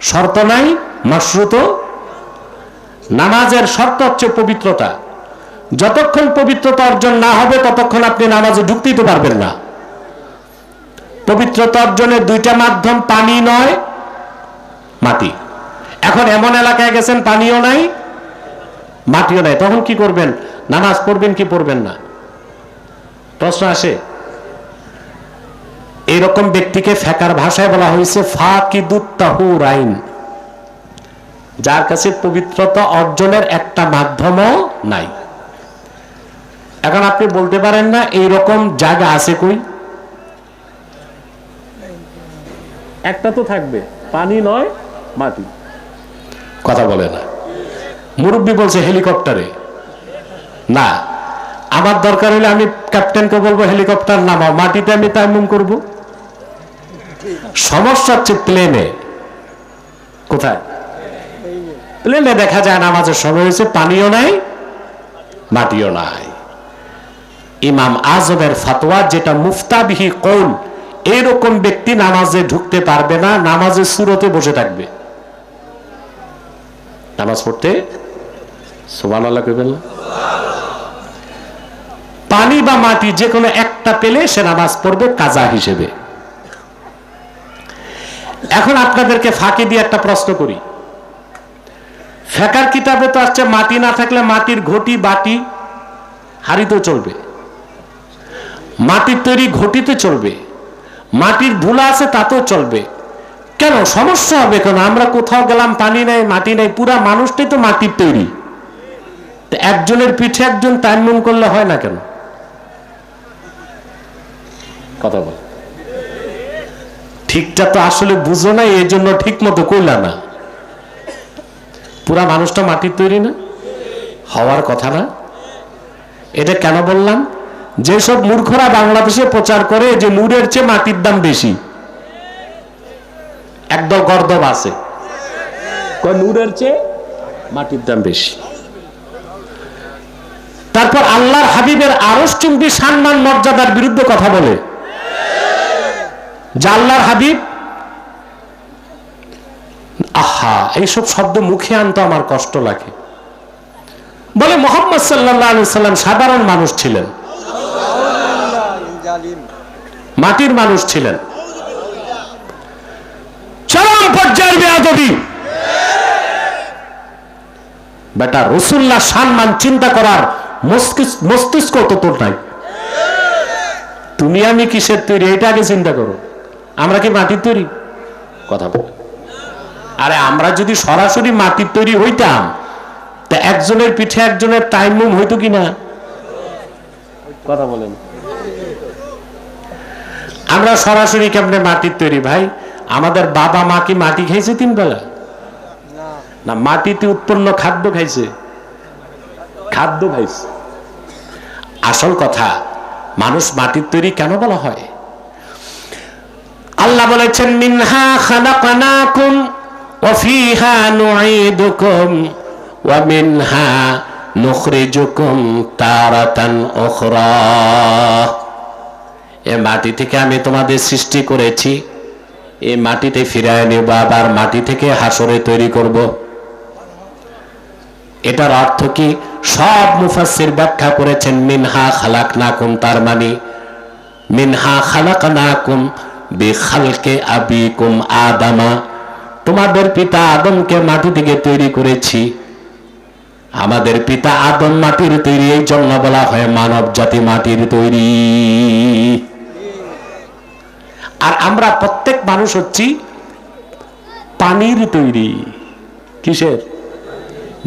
শর্ত নাই, মাশরুত। নামাজের শর্ত হচ্ছে পবিত্রতা। যতক্ষণ পবিত্রতা অর্জন না হবে ততক্ষণ আপনি নামাজে ঢুকতেই পারবেন না। পবিত্রতা অর্জনের দুইটা মাধ্যম, পানি নয় মাটি। এখন এমন এলাকায় গেছেন পানিও নাই মাটিও নাই, তখন কি করবেন? নামাজ পড়বেন কি পড়বেন না? প্রশ্ন আসে। এইরকম ব্যক্তিকে ফিকহের ভাষায় বলা হয়েছে ফাকিদুত তাহুরাইন, যার কাছে পবিত্রতা অর্জনের একটা মাধ্যমও নাই। এখন আপনি বলতে পারেন না এইরকম জায়গা আছে কই? একটা তো থাকবে, পানি নয় মাটি। কথা বলে না। মুরব্বী বলছে হেলিকপ্টারে না, আমার দরকার হলে আমি ক্যাপ্টেনকে বলবো হেলিকপ্টার নামাও, মাটিতে আমি তায়াম্মুম করব। সমস্যা হচ্ছে প্লেনে। কোথায়? প্লেনে দেখা যায় নামাজের সময় হয়েছে, পানিও নাই মাটিও নাই। ইমাম আজমের ফতোয়া, যেটা মুফতাবিহি কৌল, এরকম ব্যক্তি নামাজে ঢুকতে পারবে না, নামাজের সুরতে বসে থাকবে। নামাজ পড়তে সুবহানাল্লাহ কইবেন না? পানি বা মাটি যে কোনো একটা পেলে সে নামাজ পড়বে কাজা হিসেবে। এখন আপনাদেরকে ফাঁকি দিয়ে একটা প্রশ্ন করি। ফিকহের কিতাবে তো আসছে মাটি না থাকলে মাটির ঘটি, বাটি, হাড়িতে চলবে, মাটির তৈরি ঘটিতে চলবে, মাটির ধুলা আছে তাতেও চলবে। কেন সমস্যা হবে? কেন? আমরা কোথাও গেলাম পানি নাই মাটি নাই, পুরা মানুষটাই তো মাটির তৈরি। একজনের পিঠে একজন তায়াম্মুম করলে হয় না কেন? কথা বল। ঠিকটা তো আসলে বুঝো না, এই জন্য ঠিক মতো কইলা না। পুরা মানুষটা মাটির তৈরি না? হওয়ার কথা না? এটা কেন বললাম? যেসব মূর্খরা বাংলাদেশে প্রচার করে যে নূরের চেয়ে মাটির দাম বেশি, একদল গর্দব আছে নূরের চেয়ে মাটির দাম বেশি। তারপর আল্লাহর হাবিবের আরশ চুম্বি সম্মান মর্যাদার বিরুদ্ধে কথা বলে। যে আল্লাহর হাবিব, আহা, এইসব শব্দ মুখে আনতে আমার কষ্ট লাগে। বলে মুহাম্মদ সাল্লাল্লাহু আলাইহি সাল্লাম সাধারণ মানুষ ছিলেন, মাটির মানুষ ছিলেন। চরম পর্যায়ের বেয়াদবি। বেটা, রাসূলুল্লাহ সম্মান চিন্তা করার মস্তিষ্ক তো তোর নাই। তুমি আমি কিসের তৈরি এটা আগে চিন্তা করো। আমরা কি মাটির তৈরি? কথা বল। আরে আমরা যদি সরাসরি মাটির তৈরি হইতাম তা একজনের পিঠে একজনের তায়াম্মুম হইতো কিনা? কথা বলেন। আমরা সরাসরি কেমনে মাটির তৈরি? ভাই, আমাদের বাবা মা কি মাটি খাইছে 3 বেলা? না, মাটিতে উৎপন্ন খাদ্য খাইছে, খাদ্য খাইছে। আসল কথা, মানুষ মাটির তৈরি কেন বলা হয়? আল্লাহ বলেছেন মিনহা খালাকনাকুম ওয়া ফিহা নুঈদুকুম ওয়া মিনহা নুখরিজুকুম তারাতান উখরা। এই মাটি থেকে আমি তোমাদের সৃষ্টি করেছি, এই মাটিতে ফিরায় নেব, আবার মাটি থেকে হাসরে তৈরি করব। এটার অর্থ কি? সব মুফাসসির ব্যাখ্যা করেছেন মিনহা খালাকনাকুম, তার মানে মিনহা খালাকনাকুম বিখালকে আবিকুম আদামা, তোমাদের পিতা আদমকে মাটি থেকে তৈরি করেছি। আমাদের পিতা আদম মাটির তৈরি, এই জন্য বলা হয় মানব জাতি মাটির তৈরি। আর আমরা প্রত্যেক মানুষ হচ্ছি পানির তৈরি। কিসের?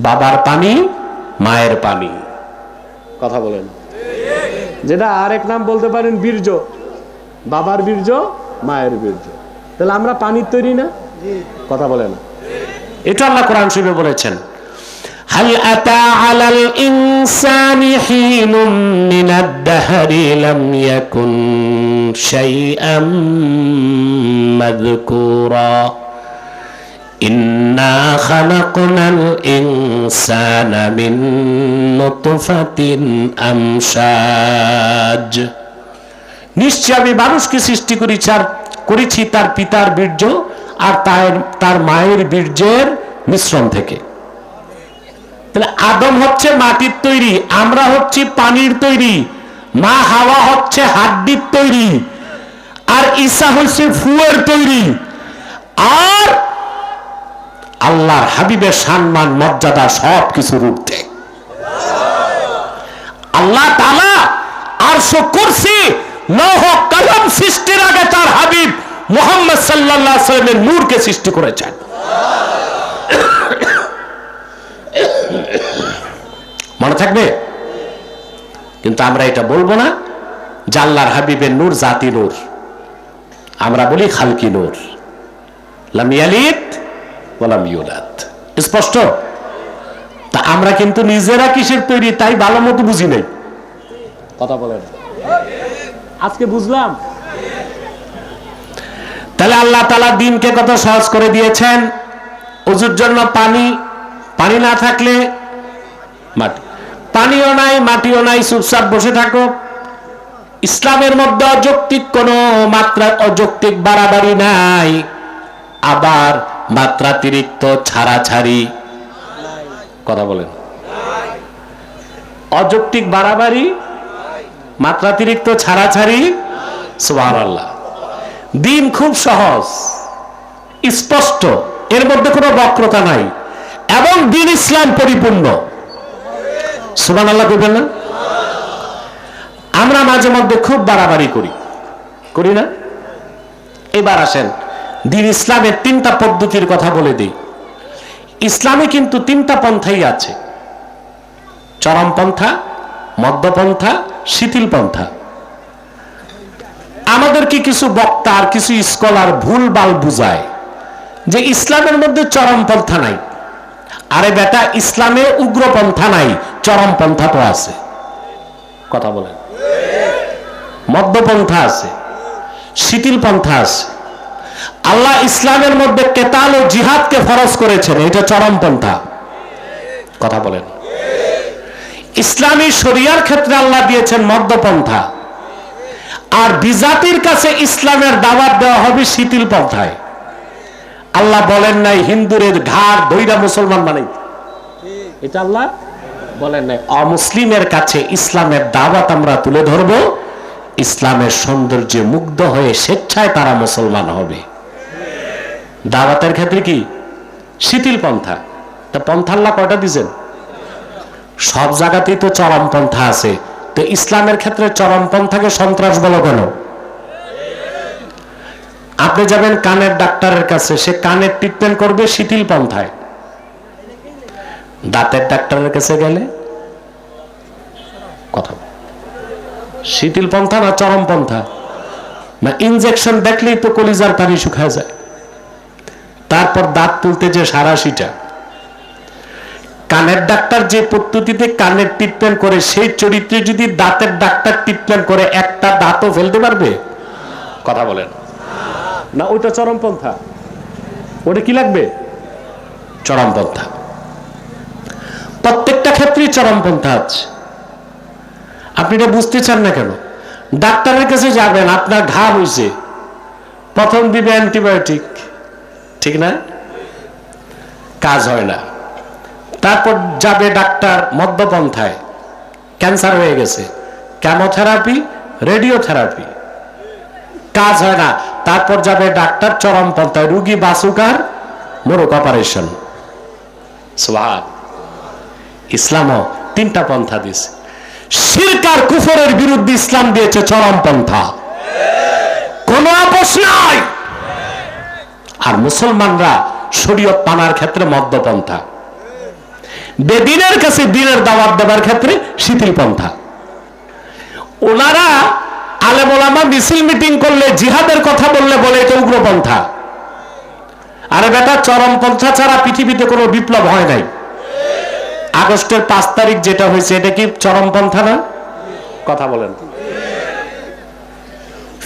বাবার পানি, মায়ের পানি। কথা বলেন। যেটা আরেক নাম বলতে পারেন বীর্য। বাবার বীর্য, মায়ের বীর্য। তাহলে আমরা পানির তৈরি না? কথা বলেন। এটা আল্লাহ কোরআন শরীফে বলেছেন, হাল আতা আলাল ইনসানি হিনুম মিনাদ দাহরি লাম ইয়াকুন শাইআম মাযকুরা ইন্না খালাকনাল ইনসানা মিন নুতফাতিন আমশাজ। নিশ্চয় আমি মানুষকে সৃষ্টি করেছি তার পিতার বীর্য আর তার মায়ের বীর্যের মিশ্রণ থেকে। তাহলে আদম হচ্ছে মাটির তৈরি, আমরা হচ্ছি পানির তৈরি, মা হাওয়া হচ্ছে হাড্ডির তৈরি, আর ঈসা হচ্ছে ফুয়ের তৈরি। আর আল্লাহর হাবিবের সম্মান মর্যাদা সব কিছুর ঊর্ধ্বে। আল্লাহ তাআলা আরশ কুরসি লৌহ কলম সৃষ্টির আগে তার হাবিব মুহাম্মদ সাল্লাল্লাহু আলাইহি ওয়াসাল্লামের নূরকে সৃষ্টি করেছেন। মনে থাকবে? কিন্তু আমরা এটা বলবো না যে আল্লাহর হাবিবের নূর জাতি নূর, আমরা বলি খালকি নূর। লাম ইয়ালিদ ওয়া লাম ইউলাদ। স্পষ্ট? তা আমরা কিন্তু নিজেরা কিসের তৈরি তাই ভালো মতো বুঝি নাই। কথা বলেন, আজকে বুঝলাম। তাহলে আল্লাহ তাআলা দিনকে কত সহজ করে দিয়েছেন। ওযুর জন্য পানি, পানি না থাকলে মাটি, পানিও নাই মাটিও নাই, চুপচাপ বসে থাকো। ইসলামের মধ্যে অযৌক্তিক কোন মাত্রা, অযৌক্তিক বাড়াবাড়ি নাই, আবার মাত্রাতিরিক্ত ছাড়াছাড়ি। কথা বলেন, অযৌক্তিক বাড়াবাড়ি, মাত্রাতিরিক্ত ছাড়াছাড়ি। সুবহানাল্লাহ। দিন খুব সহজ, স্পষ্ট, এর মধ্যে কোনো বক্রতা নাই, এবং দিন ইসলাম পরিপূর্ণ। সুবহানাল্লাহ কইবেন না? আমরা মাঝে মধ্যে খুব বাড়াবাড়ি করি না? এবার আসেন দিন ইসলামের তিনটা পদ্ধতির কথা বলে দিই। ইসলামে কিন্তু তিনটা পন্থাই আছে: চরমপন্থা, মধ্যপন্থা, শিথিল পন্থা। আমাদেরকে কিছু বক্তা আর কিছু স্কলার ভুলভাল বুঝায় যে ইসলামের মধ্যে চরমপন্থা নাই। আরে বেটা, ইসলামে উগ্রপন্থা নাই, চরমপন্থা তো আছে। কথা বলেন। মধ্যপন্থা আছে, শিথিল পন্থা আছে। আল্লাহ ইসলামের মধ্যে কেতাল ও জিহাদকে ফরজ করেছেন, এটা চরমপন্থা। কথা বলেন। ইসলামী শরিয়ার ক্ষেত্রে আল্লাহ দিয়েছেন মধ্যপন্থা, আর বিজাতির কাছে ইসলামের দাওয়াত দেওয়া হবে শিথিল পন্থায়। আল্লাহ বলেন নাই হিন্দুরের ঘাড় ধইরা মুসলমান বানাই, এটা আল্লাহ বলেন নাই। অমুসলিমের কাছে ইসলামের দাওয়াত আমরা তুলে ধরব, ইসলামের সৌন্দর্যে মুগ্ধ হয়ে স্বেচ্ছায় তারা মুসলমান হবে। দাওয়াতের ক্ষেত্রে কি শিথিল পন্থা। তা পন্থা আল্লাহ কয়টা দিয়েছেন? সব জায়গাতেই তো চরমপন্থা আছে, তো ইসলামের ক্ষেত্রে চরমপন্থাকে সন্ত্রাস বলো কেন? আপনি যাবেন কানের ডাক্তারের কাছে, সে কানের ট্রিটমেন্ট করবে শিথিল পন্থায়। দাঁতের ডাক্তারের কাছে গেলে কথা শিথিল পন্থা না চরমপন্থা? না, ইনজেকশন দেখলেই তো কলিজার পানি শুকায় যায়। তারপর দাঁত তুলতে যে সারাশিটা। কানের ডাক্তার যে পদ্ধতিতে কানের ট্রিটমেন্ট করে, সেই চরিত্রে যদি দাঁতের ডাক্তার ট্রিটমেন্ট করে, একটা দাঁতও ফেলতে পারবে? কথা বলেন না। ওইটা চরমপন্থা। ওটা কি লাগবে? চরমপন্থা। প্রত্যেকটা ক্ষেত্রেই চরমপন্থা আছে। আপনি এটা বুঝতে চান না কেন? ডাক্তারের কাছে যাবেন, আপনার ঘা হয়েছে, প্রথম দিবে অ্যান্টিবায়োটিক, ঠিক না? কাজ হয় না। তারপর যাবে ডাক্তার মধ্যপন্থায়, ক্যান্সার হয়ে গেছে, কেমোথেরাপি, রেডিওথেরাপি, কাজ হয় না। তারপর যাবে ডাক্তার চরমপন্থায়, রুগী বাসুকার মোরগ অপারেশন। সুবহান। ইসলামও তিনটা পন্থা দিয়েছে। শিরক আর কুফরের বিরুদ্ধে ইসলাম দিয়েছে চরমপন্থা, কোনো আপোষ নাই। আর মুসলমানরা শরীয়ত মানার ক্ষেত্রে মধ্যপন্থা, বেদিনের কাছে দিনের দাওয়াত দেবার ক্ষেত্রে শিথিল পন্থা। ওনারা আলেম ওলামা মিছিল মিটিং করলে, জিহাদের কথা বললে বলে এটা উগ্রপন্থা। আরে বেটা, চরমপন্থা ছাড়া পৃথিবীতে কোনো বিপ্লব হয় নাই। আগস্টের 5 তারিখ যেটা হয়েছে, এটা কি চরমপন্থা না? কথা বলেন।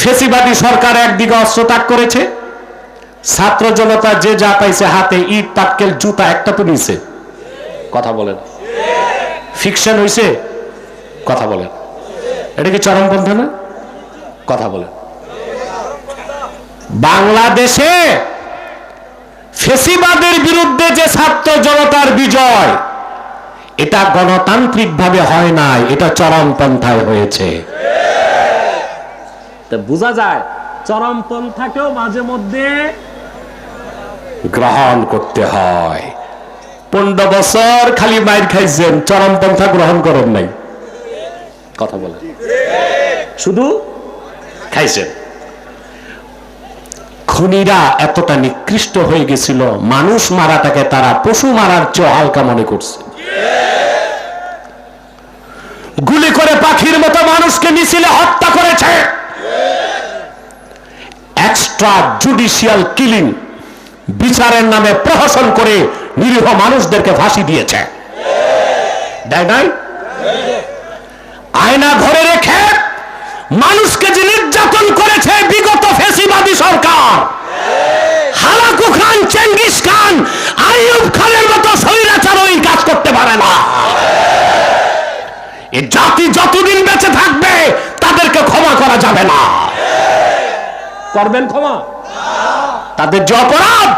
ফেসিবাদী সরকার একদিকে অস্ত্র ত্যাগ করেছে, ছাত্র জনতা যে যা পাইছে হাতে, ইট পাটকেল জুতা, একটা তো নিছে। কথা বলেন। ফিকশন হয়েছে। কথা বলেন। এটা কি চরমপন্থা না? কথা বলেন। বাংলাদেশে ফেসিবাদের বিরুদ্ধে যে ছাত্র জনতার বিজয়, এটা গণতান্ত্রিক ভাবে হয় নাই, এটা চরমপন্থায় হয়েছে। বোঝা যায় চরমপন্থাকেও মাঝে মধ্যে গ্রহণ করতে হয়। 15 বছর খালি মাইর খাইছেন, চরমপন্থা গ্রহণ করেন নাই। কথা বলে শুধু খাইছেন। খুনিরা এতটা নিকৃষ্ট হয়ে গেছিল, মানুষ মারাটাকে তারা পশু মারার চেয়ে হালকা মনে করছে। গুলি করে পাখির মতো মানুষকে মিছিলে হত্যা করেছে। এক্সট্রা জুডিশিয়াল কিলিং, বিচারের নামে প্রহসন করে নিরীহ মানুষদেরকে ফাঁসি দিয়েছে, দেয় নাই? আয়না ঘরে রেখে মানুষকে যে নির্যাতন করেছে বিগত ফ্যাসিবাদী সরকার, হালাকু খান, চেঙ্গিস খান, আইয়ুব খানের মতো স্বৈরাচার ওই কাজ করতে পারে না। এই জাতি যতদিন বেঁচে থাকবে তাদেরকে ক্ষমা করা যাবে না। করবেন ক্ষমা? তাদের যে অপরাধ,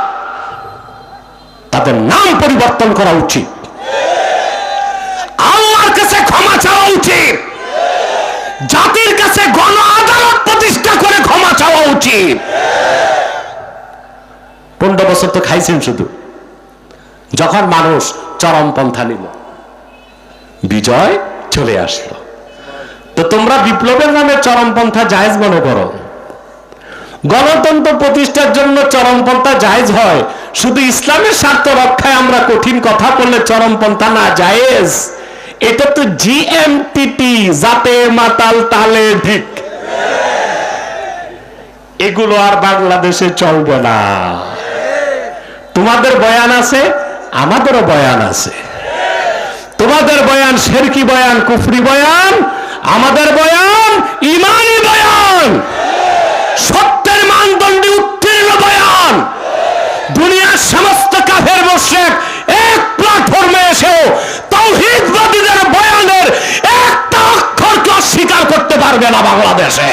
তাদের নাম পরিবর্তন করা উচিত, আল্লাহর কাছে ক্ষমা চাওয়া উচিত, জাতির কাছে গণ আদালত প্রতিষ্ঠা করে ক্ষমা চাওয়া উচিত। 15 বছর তো খাইছেন শুধু। যখন মানুষ চরমপন্থা নিল, বিজয় চলে আসলো, তো তোমরা বিপ্লবের নামে চরমপন্থা জায়েজ মনে করো। গণতন্ত্র প্রতিষ্ঠার জন্য চরমপন্থা জায়েজ হয়, শুধু ইসলামের স্বার্থ রক্ষায় আমরা কঠিন কথা বললে চরমপন্থা না জায়েজ। এটা তো জিএমটিটি, জাতে মাতাল তালে ঠিক, এগুলো আর বাংলাদেশে চলবে না। তোমাদের বয়ান আছে, আমাদেরও বয়ান আছে। তোমাদের বয়ান শিরকি বয়ান, কুফরি বয়ান, আমাদের বয়ান ঈমানি বয়ান, সত্যের মানদণ্ডে উত্তীর্ণ বয়ান। দুনিয়ার সমস্ত কাফের মুশরিক এক প্ল্যাটফর্মে এসেও তাওহীদবাদীদের বয়ানের একটা অক্ষরকে অস্বীকার করতে পারবে না বাংলাদেশে।